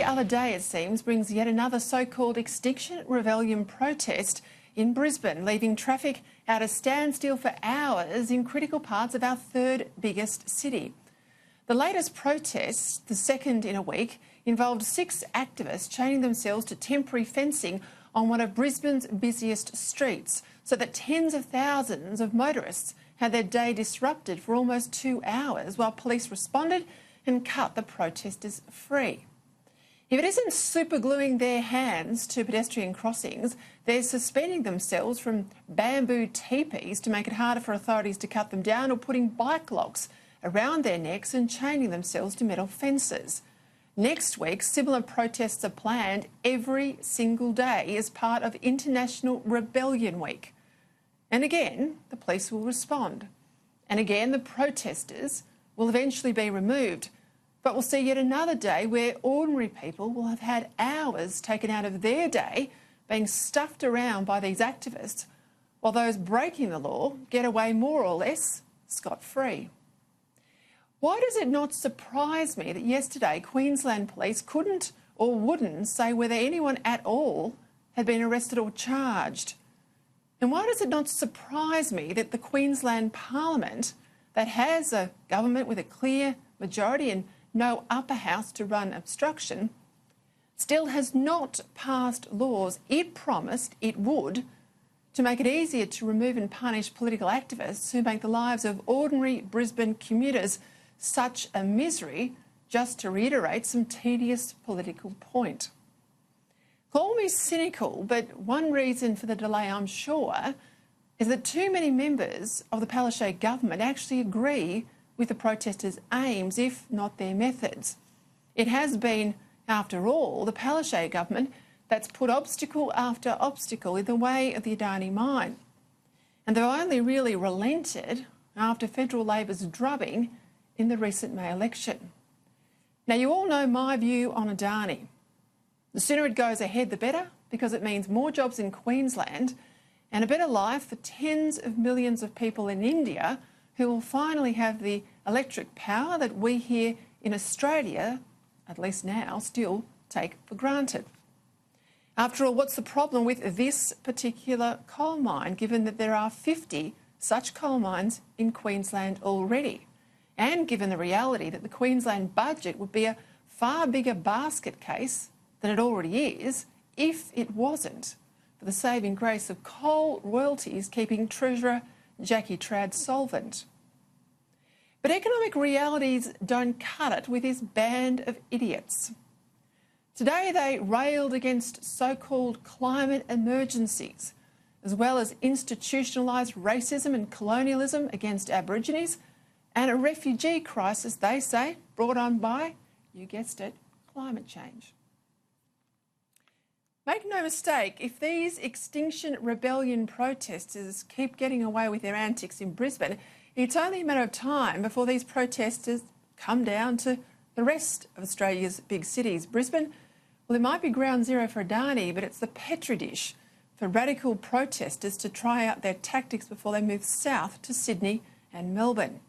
other day, it seems, brings yet another so-called Extinction Rebellion protest in Brisbane, leaving traffic at a standstill for hours in critical parts of our third biggest city. The latest protest, the second in a week, involved 6 activists chaining themselves to temporary fencing on one of Brisbane's busiest streets, so that tens of thousands of motorists had their day disrupted for almost 2 hours while police responded and cut the protesters free. If it isn't supergluing their hands to pedestrian crossings, they're suspending themselves from bamboo teepees to make it harder for authorities to cut them down, or putting bike locks around their necks and chaining themselves to metal fences. Next week, similar protests are planned every single day as part of International Rebellion Week. And again, the police will respond. And again, the protesters will eventually be removed. But we'll see yet another day where ordinary people will have had hours taken out of their day being stuffed around by these activists, while those breaking the law get away more or less scot-free. Why does it not surprise me that yesterday Queensland police couldn't or wouldn't say whether anyone at all had been arrested or charged? And why does it not surprise me that the Queensland Parliament, that has a government with a clear majority and no upper house to run obstruction, still has not passed laws it promised it would to make it easier to remove and punish political activists who make the lives of ordinary Brisbane commuters such a misery, just to reiterate some tedious political point. Call me cynical, but one reason for the delay, I'm sure, is that too many members of the Palaszczuk government actually agree with the protesters' aims, if not their methods. It has been, after all, the Palaszczuk government that's put obstacle after obstacle in the way of the Adani mine. And they've only really relented after federal Labor's drubbing in the recent May election. Now, you all know my view on Adani. The sooner it goes ahead, the better, because it means more jobs in Queensland and a better life for tens of millions of people in India who will finally have the electric power that we here in Australia, at least now, still take for granted. After all, what's the problem with this particular coal mine, given that there are 50 such coal mines in Queensland already? And given the reality that the Queensland budget would be a far bigger basket case than it already is if it wasn't for the saving grace of coal royalties keeping Treasurer Jackie Trad solvent. But economic realities don't cut it with this band of idiots. Today they railed against so-called climate emergencies, as well as institutionalised racism and colonialism against Aborigines, and a refugee crisis, they say, brought on by, you guessed it, climate change. Make no mistake, if these Extinction Rebellion protesters keep getting away with their antics in Brisbane, it's only a matter of time before these protesters come down to the rest of Australia's big cities. Brisbane, well, it might be ground zero for Adani, but it's the petri dish for radical protesters to try out their tactics before they move south to Sydney and Melbourne.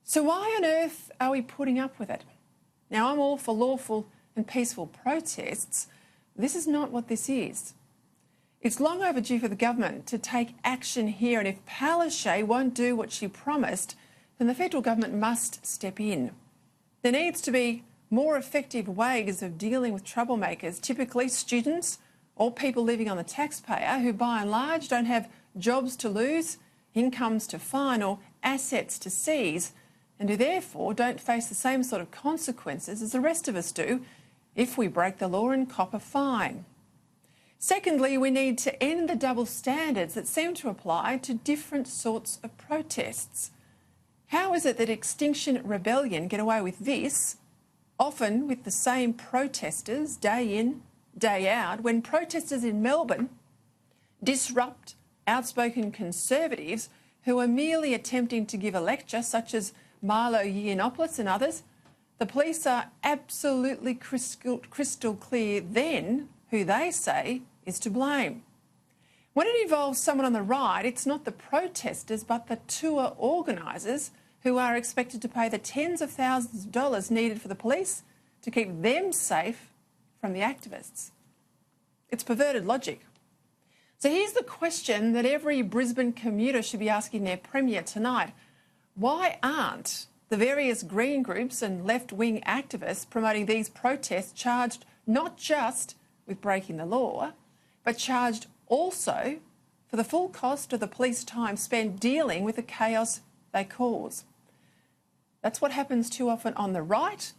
So why on earth are we putting up with it? Now, I'm all for lawful and peaceful protests. This is not what this is. It's long overdue for the government to take action here, and if Palaszczuk won't do what she promised, then the federal government must step in. There needs to be more effective ways of dealing with troublemakers, typically students or people living on the taxpayer who by and large don't have jobs to lose, incomes to fine or assets to seize, and who therefore don't face the same sort of consequences as the rest of us do if we break the law and cop a fine. Secondly, we need to end the double standards that seem to apply to different sorts of protests. How is it that Extinction Rebellion get away with this, often with the same protesters day in, day out, when protesters in Melbourne disrupt outspoken Conservatives who are merely attempting to give a lecture, such as Milo Yiannopoulos and others? The police are absolutely crystal clear then who they say is to blame. When it involves someone on the right, it's not the protesters but the tour organisers who are expected to pay the tens of thousands of dollars needed for the police to keep them safe from the activists. It's perverted logic. So here's the question that every Brisbane commuter should be asking their Premier tonight. Why aren't the various green groups and left-wing activists promoting these protests charged not just with breaking the law, but charged also for the full cost of the police time spent dealing with the chaos they cause? That's what happens too often on the right,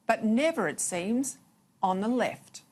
but never, it seems, on the left.